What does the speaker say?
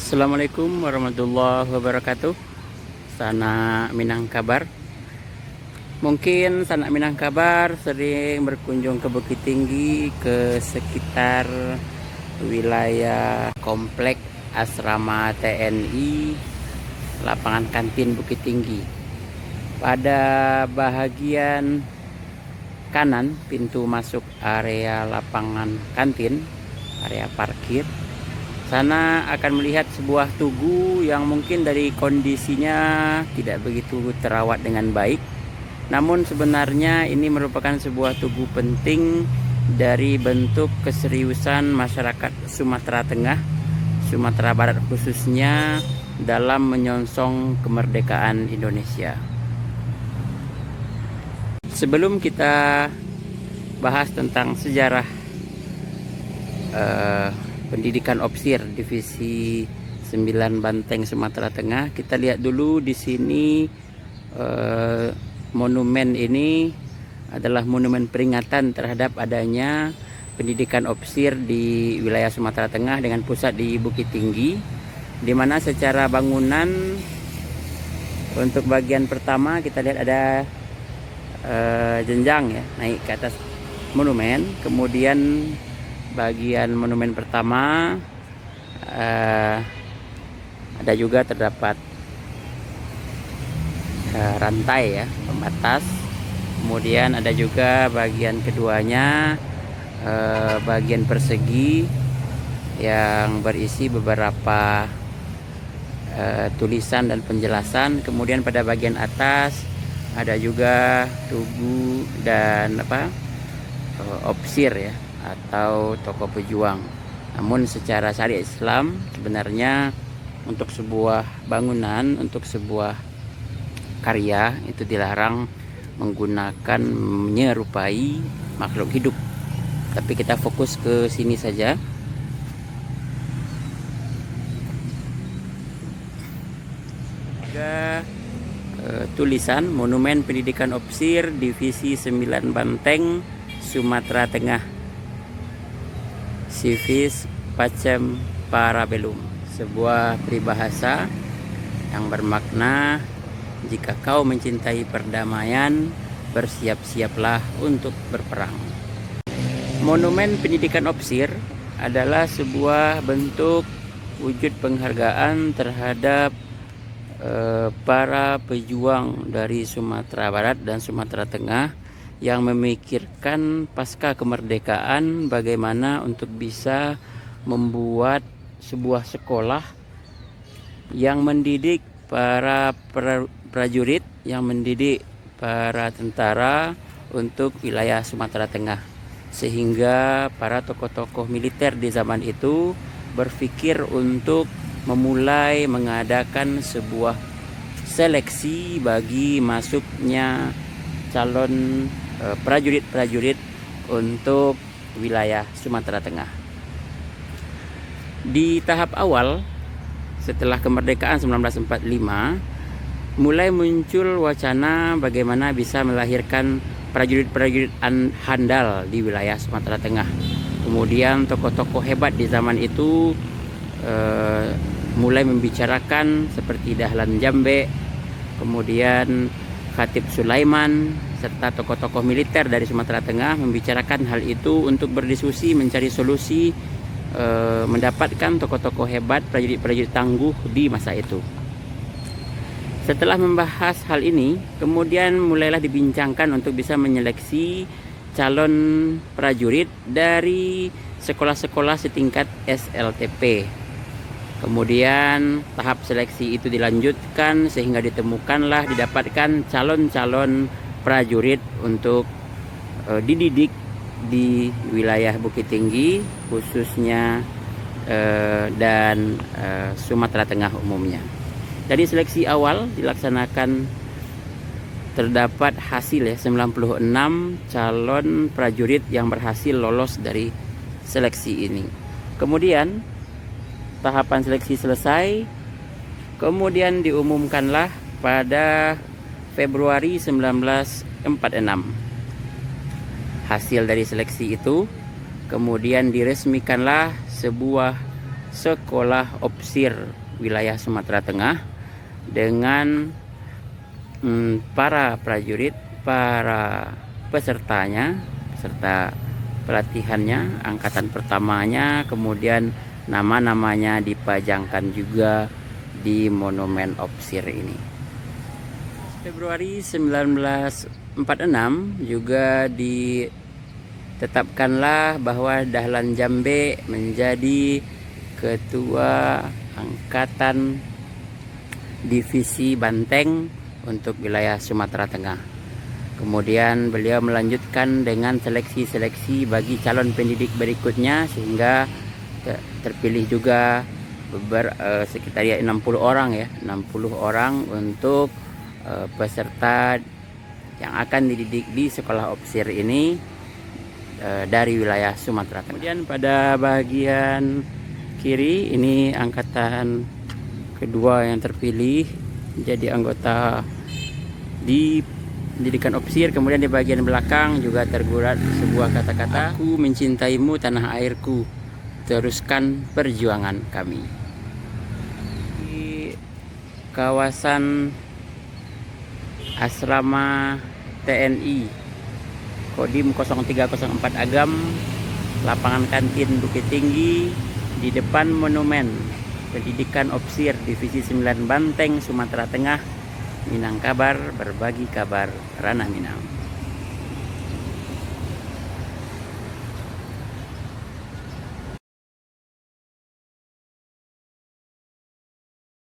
Assalamualaikum warahmatullahi wabarakatuh. Sana Minangkabar. Mungkin sanak Minangkabar sering berkunjung ke Bukit Tinggi, ke sekitar wilayah komplek asrama TNI, lapangan kantin Bukit Tinggi. Pada bahagian kanan pintu masuk area lapangan kantin, area parkir, sana akan melihat sebuah tugu yang mungkin dari kondisinya tidak begitu terawat dengan baik. Namun sebenarnya ini merupakan sebuah tugu penting dari bentuk keseriusan masyarakat Sumatera Tengah, Sumatera Barat khususnya, dalam menyongsong kemerdekaan Indonesia. Sebelum kita bahas tentang sejarah pendidikan Opsir Divisi 9 Banteng Sumatera Tengah, kita lihat dulu di sini. Monumen ini adalah monumen peringatan terhadap adanya pendidikan Opsir di wilayah Sumatera Tengah dengan pusat di Bukit Tinggi, di mana secara bangunan untuk bagian pertama kita lihat ada jenjang ya, naik ke atas monumen. Kemudian bagian monumen pertama ada juga terdapat rantai ya, pembatas. Kemudian ada juga bagian keduanya, bagian persegi yang berisi beberapa tulisan dan penjelasan. Kemudian pada bagian atas ada juga tugu dan Opsir ya, atau tokoh pejuang. Namun secara syariat Islam sebenarnya untuk sebuah bangunan, untuk sebuah karya itu dilarang menggunakan menyerupai makhluk hidup. Tapi kita fokus ke sini saja. Juga tulisan Monumen Pendidikan Opsir Divisi 9 Banteng Sumatera Tengah, Civis Pacem Parabellum, sebuah peribahasa yang bermakna jika kau mencintai perdamaian, bersiap-siaplah untuk berperang. Monumen Pendidikan Opsir adalah sebuah bentuk wujud penghargaan terhadap para pejuang dari Sumatera Barat dan Sumatera Tengah yang memikirkan pasca kemerdekaan bagaimana untuk bisa membuat sebuah sekolah yang mendidik para prajurit, yang mendidik para tentara untuk wilayah Sumatera Tengah, sehingga para tokoh-tokoh militer di zaman itu berpikir untuk memulai mengadakan sebuah seleksi bagi masuknya calon prajurit-prajurit untuk wilayah Sumatera Tengah. Di tahap awal setelah kemerdekaan 1945, mulai muncul wacana bagaimana bisa melahirkan prajurit-prajurit handal di wilayah Sumatera Tengah. Kemudian tokoh-tokoh hebat di zaman itu mulai membicarakan seperti Dahlan Jambe, kemudian Khatib Sulaiman, serta tokoh-tokoh militer dari Sumatera Tengah membicarakan hal itu untuk berdiskusi mencari solusi, mendapatkan tokoh-tokoh hebat, prajurit-prajurit tangguh di masa itu. Setelah membahas hal ini, kemudian mulailah dibincangkan untuk bisa menyeleksi calon prajurit dari sekolah-sekolah setingkat SLTP. Kemudian tahap seleksi itu dilanjutkan sehingga didapatkan calon-calon prajurit untuk dididik di wilayah Bukit Tinggi khususnya dan Sumatera Tengah umumnya. Dari seleksi awal dilaksanakan, terdapat hasil ya 96 calon prajurit yang berhasil lolos dari seleksi ini. Kemudian tahapan seleksi selesai, kemudian diumumkanlah pada Februari 1946 hasil dari seleksi itu. Kemudian diresmikanlah sebuah Sekolah Opsir wilayah Sumatera Tengah dengan para prajurit, para pesertanya, peserta pelatihannya, angkatan pertamanya, kemudian nama-namanya dipajangkan juga di Monumen Opsir ini. Februari 1946 juga ditetapkanlah bahwa Dahlan Jambe menjadi Ketua Angkatan Divisi Banteng untuk wilayah Sumatera Tengah. Kemudian beliau melanjutkan dengan seleksi-seleksi bagi calon pendidik berikutnya, sehingga terpilih juga sekitar 60 orang ya, 60 orang untuk peserta yang akan dididik di sekolah Opsir ini dari wilayah Sumatera Tengah. Kemudian pada bagian kiri ini angkatan kedua yang terpilih jadi anggota di pendidikan Opsir. Kemudian di bagian belakang juga tergurat sebuah kata-kata, "Aku mencintaimu tanah airku, teruskan perjuangan kami." Di kawasan asrama TNI Kodim 0304 Agam, lapangan kantin Bukit Tinggi, di depan Monumen Pendidikan Opsir Divisi 9 Banteng, Sumatera Tengah. Minangkabar, berbagi kabar, Ranah Minang.